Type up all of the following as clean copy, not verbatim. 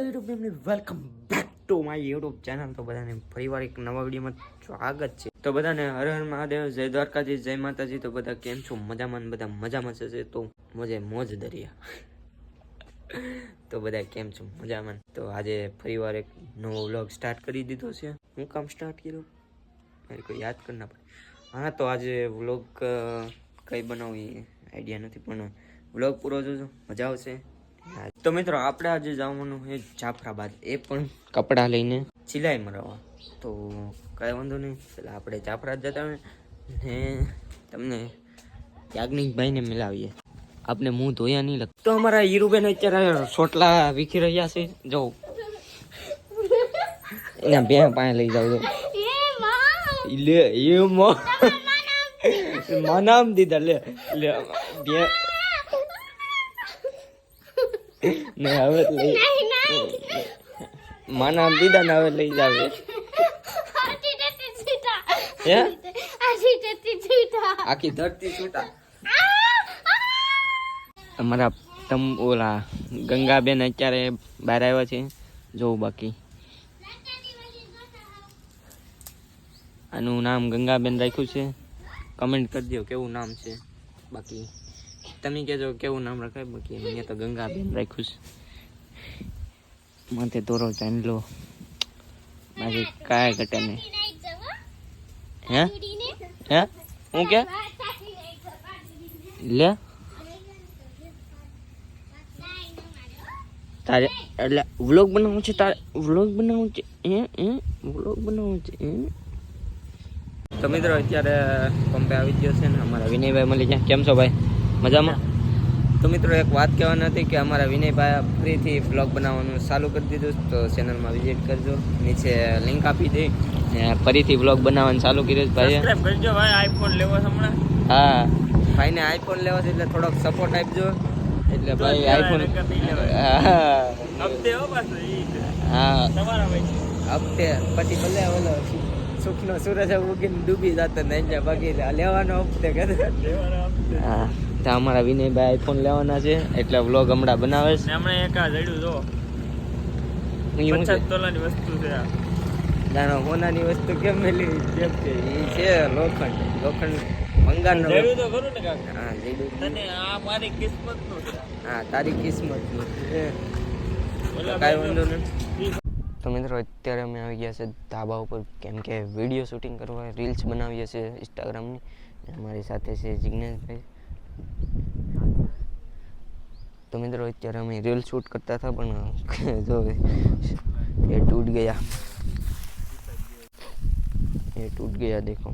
YouTube family, welcome back to my YouTube channel. તો બધાને ફરીવાર એક નવા વિડીયોમાં સ્વાગત છે. તો બધાને હર હર મહાદેવ, જય દ્વારકાજી, જય માતાજી. તો બધા કેમ છો? મજામાં? બધા મજામાં છે? તો મોજ દરિયા. તો બધા કેમ છો? મજામાં? તો આજે ફરીવાર એક નવો વ્લોગ સ્ટાર્ટ કરી દીધો છે. હું કામ સ્ટાર્ટ કર્યો મારે કોઈ યાદ કરના પડે. હા, તો આજે વ્લોગ કઈ બનાવી આઈડિયા નથી, પણ વ્લોગ પૂરો જોજો, મજા આવશે. તો મિત્રો, આપણે આજે જવાનું છે જાફરાબાદ, એ પણ કપડાં લઈને સિલાઈ મરાવવા. તો કાંઈ વાંધો નહીં, પેલા આપણે જાફરાબાદ જતા હોય ને તમને યાજ્ઞિકભાઈને મિલાવીએ. આપણે મું ધોયા નહીં લગ. તો અમારા હીરુબેન અત્યારે સોટલા વીખી રહ્યા છે. જો એના બે પાસે લઈ જાવ. લે એ માનામ દીધા. લે લે બે ને હવે લઈ માના દીધા ને હવે લઈ જાવ. આખી ધરતી છૂટા. અમારા ઓલા ગંગાબેન અત્યારે બહાર આવ્યા છે. જોઉં બાકી આનું નામ ગંગાબેન રાખ્યું છે. કમેન્ટ કરી દો કેવું નામ છે. બાકી તમે કહેજો કેવું નામ રખાય. બાકી અહીંયા તો ગંગાબેન રાખ્યું છે. માથે તોરો ચાંદલો, બાકી કાંઈ ઘટે નહીં. હે હે હું કે લે તારે એટલે વ્લોગ બનાવવું છે? તારે વ્લોગ બનાવવું છે? વ્લોગ બનાવવું છે? તો મિત્રો, અત્યારે પંપે આવી ગયો છે ને અમારા વિનયભાઈ મળી ગયા. કેમ છો ભાઈ? મજામાં? તો મિત્રો, એક વાત કહેવાની હતી કે અમારા વિનયભાઈ ફ્રીથી વ્લોગ બનાવવાનું ચાલુ કરી દીધું. તો ચેનલમાં વિઝિટ કરજો, નીચે લિંક આપી દઈ ને ફરીથી વ્લોગ બનાવવાનું ચાલુ કર્યું છે ભાઈ. સબસ્ક્રાઇબ કરજો ભાઈ. આઈફોન લેવો છે હમણાં. હા, ભાઈને આઈફોન લેવો છે એટલે થોડોક સપોર્ટ આપજો. એટલે ભાઈ આઈફોન હપ્તે હો પાછો. હા, તમારા ભાઈ હપ્તે પછી ભલે ઓલો સુખનો સૂરજ ઉગીને ડૂબી જતો ને બાકી લેવાનો હપ્તે કરે. હા, તો અમારા વિનયભાઈ આઈફોન લેવાના છે એટલે વ્લોગ હમણાં બનાવે છે. હમણાં એક આ જડ્યું જો 50 તોલાની વસ્તુ છે. જાણો હોનાની વસ્તુ કેમ મેલી જેમ કે એ છે લોખંડ ભંગારનો જડ્યું તો ખરું ને કાકા? હા, જડ્યું. તને આ મારી કિસ્મતનું છે. હા, તારી કિસ્મતનું છે. કાંઈ વાંધો નથી. તો મિત્રો, અત્યારે અમે આવી ગયા છે ધાબા ઉપર, કેમ કે વિડીયો શૂટિંગ કરવા, રીલ્સ બનાવીએ છીએ ઇન્સ્ટાગ્રામની. અમારી સાથે છે જિગ્નેશભાઈ. તો મિત્રો, અત્યારે અમે રીલ શૂટ કરતા હતા પણ જો ये टूट गया देखो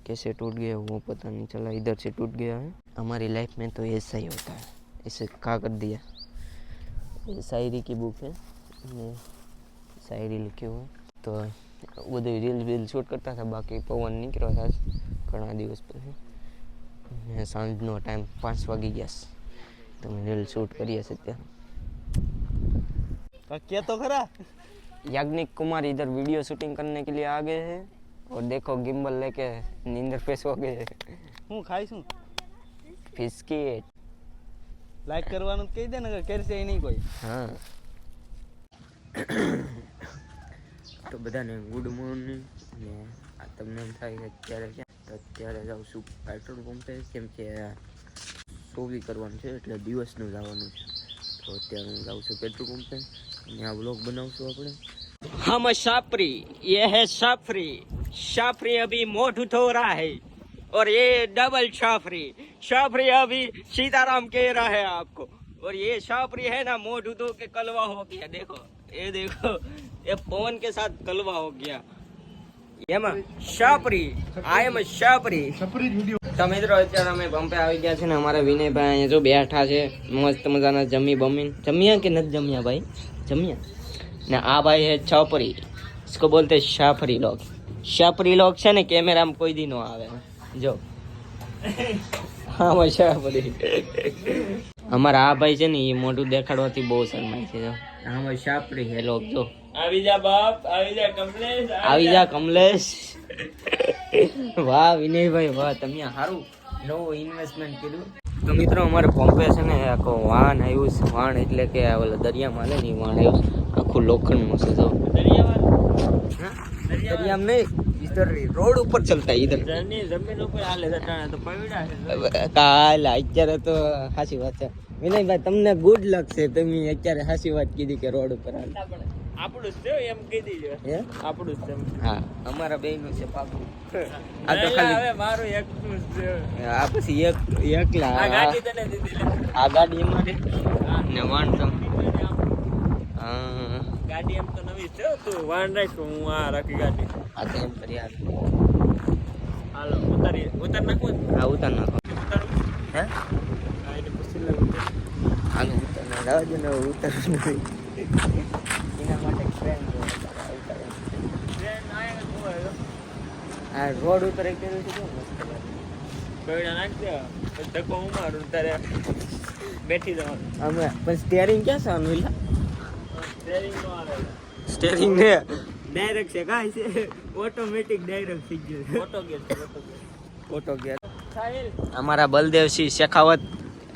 कैसे टूट गया वो पता नहीं चला. इधर से टूट गया है. हमारी लाइफ में तो ऐसा ही होता है. इसे क्या कर दिया. शायरी की बुक है, शायरी लिखी हुई. तो બધું રીલ શૂટ કરતા હતા. બાકી પવન નીકળ્યો હતા ઘણા દિવસ પછી. સાંજનો ટાઈમ 5 વાગી ગયા તો અમે રીલ શૂટ કરીએ છીએ ત્યાં. क्या तो खरा याज्ञिक कुमार इधर वीडियो शूटिंग करने के लिए आ गए हैं और देखो गिम्बल लेके नींदर पे सो गए. હું ખાઈશું બિસ્કિટ લાઈક કરવાનું કહી દે ને કે કરશે નહીં કોઈ. હા. તો બધાને ગુડ મોર્નિંગ. ને આ તમને એમ થાય કે અત્યારે ક્યાં? તો અત્યારે જાઉં છું પેટ્રોલ પંપે, કેમ કે ચોવી કરવાનું છે એટલે દિવસનું જવાનું છે. તો અત્યારે હું જાઉં છું પેટ્રોલ પંપે અને આ વ્લોગ બનાવશું આપણે. हम शाफरी, ये है शाफरी. शाफरी अभी मोठ धो रहा है और ये डबल शाफरी अभी सीताराम कह रहा है आपको. और ये शाफरी है ना मोठ धो के कलवा हो गया. देखो ये पवन के साथ कलवा हो गया. એમાં શાફરી આઈ એમ શાફરી. તો મિત્રો, અત્યારે અમે પંપે આવી ગયા છે ને અમારા વિનયભાઈ અહીંયા જો બેઠા છે મસ્ત મજાના જમ્યા કે નથી જમ્યા ભાઈ? જમ્યા ને. આ ભાઈ હે છાપરી, इसको बोलते शाफरी लोग. शाफरी लोग છે ને કેમેરામાં કોઈ દી નો આવે. જો હા શાફરી. અમારા આ ભાઈ છે ને એ મોઢું દેખાડવાથી બહુ શરમાય છે. જો હા શાફરી હે લોગ. જો આવી જા બાપ, આવી જા કમલેશ, આવી જા કમલેશ. વાહ વિનયભાઈ વાહ, તમે સારું નવું ઇન્વેસ્ટમેન્ટ કર્યું. તો મિત્રો અમારે પંપે છે ને આખો વાહન આવ્યું છે. વાહન એટલે કે આ ઓલા દરિયામાં હાલે ને ઈ વાહન આવ્યું છે. આખું લોખંડનું છે જો. દરિયામાં નહીં, ઇધર રોડ ઉપર ચલતા ઇધર. જમીન ઉપર હાલે જટાણા તો પૈડા છે. કાલ અત્યારે તો સાચી વાત છે વિનયભાઈ, તમને ગુડ લક છે, તમે અત્યારે સાચી વાત કીધી કે રોડ ઉપર હાલે. આપણું જ છે એમ કહી દીજો. હે આપણું જ છે. હા, અમારા બેયનું છે પાકું. આ તો ખાલી હવે મારું એકલું જ છે. આ પછી એકલા આ ગાડી તને દીધી લે. આ ગાડી અમારે ને વાણ તો હા ગાડી એમ તો નવી છે હો, તું વાન રાખ હું આ રાખી ગાડી. આ તો એમ કરી હાલ. હાલો ઉતાર નાખો. હા ઉતાર નાખો. ઉતારું હે હા એને પૂછી લે ઉતાર. હાલો ઉતાર ના લાવ જો ને ઉતાર નહીં. એના માટે ટ્રેન ઉતારે. ટ્રેન આયા તો હોય. આ રોડ ઉપર એક કર્યું છે કેવું મસ્ત લાગે. પૈડા નાખ દે. પછી ધક્કો હું મારું તારે બેઠી જવાનું. અમે પણ સ્ટીયરિંગ ક્યાં છે આનું એલા? સ્ટેરિંગ નો આવે. સ્ટીયરિંગ ને ડાયરેક્ટ છે કાંઈ છે ઓટોમેટિક ડાયરેક્ટ થઈ ગયું. ઓટો ગેર છે, auto gear. Auto gear. Sahil हमारा बलदेव सिंह शेखावत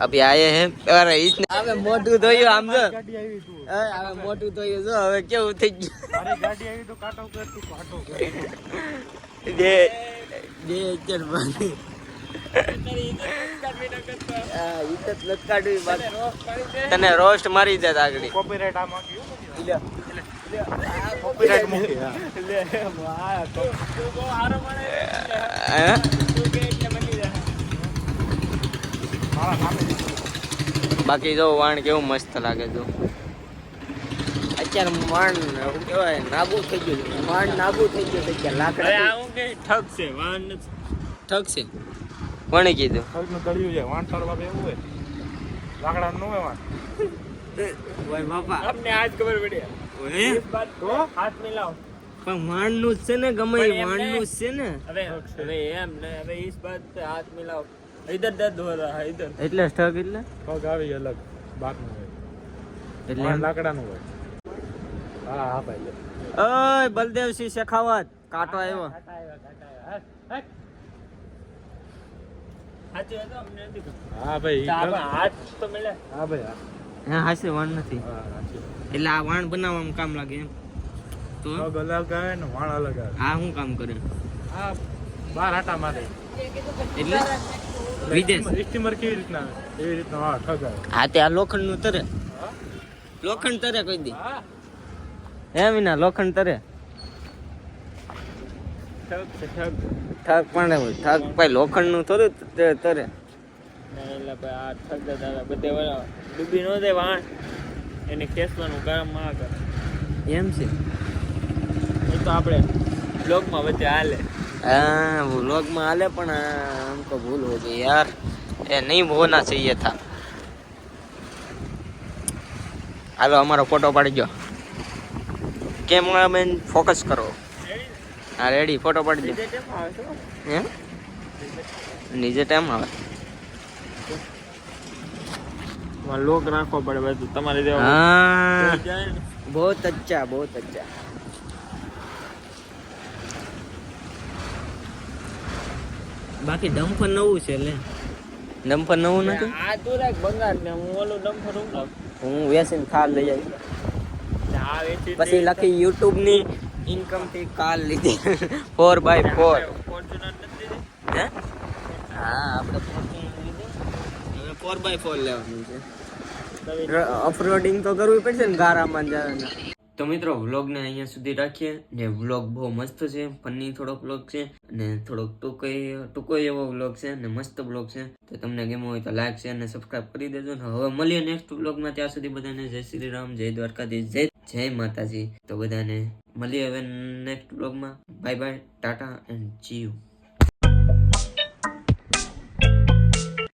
अभी आए हैं. अरे इसने હવે મોટું ધોયું આમ જો. ગાડી આવી તું. હવે મોટું ધોયું જો હવે કેવું થઈ ગયું. મારી ગાડી આવી તો કાટો કર તું કાટો કર. બે અત્યારે બની. તારી ઇજ્જત કાઢવી ન કરતો. આ ઇજ્જત લટકાડવી બાદ તને રોક પાડી દે. તને રોસ્ટ મારી દે આગળ. કોપીરાઈટ આમાં ગયું લે કોપીરાઈટ મૂકી. લે વાહ તું બહુ હારો મને. હે તું કે એટલે મળી જાય. મારા નામે બાકી જો વાણ કેવું મસ્ત લાગે જો. અત્યારે વાણ શું કહેવાય નાબૂદ થઈ ગયું છે. વાણ નાબૂદ થઈ ગયું છે અત્યારે અરે લાકડા આ હું કે ઠગ છે વાન નથી. ઠગ છે. કોણે કીધું? ઠગનું તળિયું છે વાન તારો બાપ એવું હોય લાકડા નું હોય વાન. ઓય બાપા આપને આજ ખબર પડી. ઓય इस बात को हाथ मिलाओ. પણ વાણનું જ છે ને ગમે એ વાણનું જ છે ને. अबे एम ने अबे इस बात पे हाथ मिलाओ. इधर दर्द हो रहा है इधर. એટલે ઠગ એટલે पग આવી અલગ બાત નું હોય. એટલે એમ. લાકડાનું હોય. હા હા ભાઈ. ઓય બલદેવસિંહ શેખાવત કાંટો આવ્યો. સાચું હતો અમને નથી ખબર. હા ભાઈ હાથ તો મળે. હા ભાઈ હા હા હાસે વાણ નથી હા સાચી વાત. એટલે આ વાણ બનાવવામાં કામ લાગે એમ તો પગ અલગ આવે ને વાણ અલગ આવે. આ શું કામ કરે આ બાર આટા મારે એટલે વિદેશ સ્ટીમર કેવી રીતના આવે એવી રીતના હા ઠગ આવે. હા તે આ લોખંડનું તરે લોખંડ તરે કોઈ દી હા હે વિના લોખંડ તરે ઠગ છે ઠગ. ઠગ પણ હોય ઠગ ભાઈ લોખંડનું થોડું તરે એટલે ભાઈ આ ઠગ જ આવે બધે વાળા ડૂબી ન જાય વાણ એને ખેંચવાનું ગરમ માં કરે. એમ છે એ તો આપણે બ્લોગમાં વચ્ચે હાલે. हाँ व्लॉग में आले पण हमको भूल हो गई यार ये नहीं होना चाहिए था. हालो हमारा फोटो पड़ गयो कैमरा मैन फोकस करो. हाँ रेडी फोटो पड़ गयो हैं નીચે ટાઈમ આવે લોક રાખવો પડે બધું તમારે જેવા हाँ જાય ને. बहुत अच्छा बहुत अच्छा. બાકી ડમ્ફર નવું છે લે ડમ્ફર નવું નથી આ તું રાખ બંગાર ને હું ઓલું ડમ્ફર ઉઠાવ. હું વેસીને થાર લઈ આવી આ વેચી પછી લખી યુટ્યુબ ની ઇન્કમ થી કાર લીધી 4x4 ફોર્ચ્યુનર નથી લીધી? હે હા આપણે ફોર્ચ્યુનર લીધી હવે 4x4 લેવાનું છે ઓફરોડિંગ તો કરવું પડશે ને ગારામાં જવાના. તો મિત્રો વ્લોગને અહીંયા સુધી રાખીએ ને વ્લોગ બહુ મસ્ત છે ફની થોડો વ્લોગ છે ને થોડોક ટૂંકો એવો વ્લોગ છે ને મસ્ત વ્લોગ છે તો તમને ગમ્યો હોય તો લાઈક શેર ને સબસ્ક્રાઇબ કરી દેજો ને હવે મળીએ નેક્સ્ટ વ્લોગમાં. ત્યાં સુધી બધાને જય શ્રી રામ જય દ્વારકાધીશ જય માતાજી. તો બધાને મળીએ હવે નેક્સ્ટ વ્લોગમાં. બાય બાય ટાટા એન્ડ જી યુ.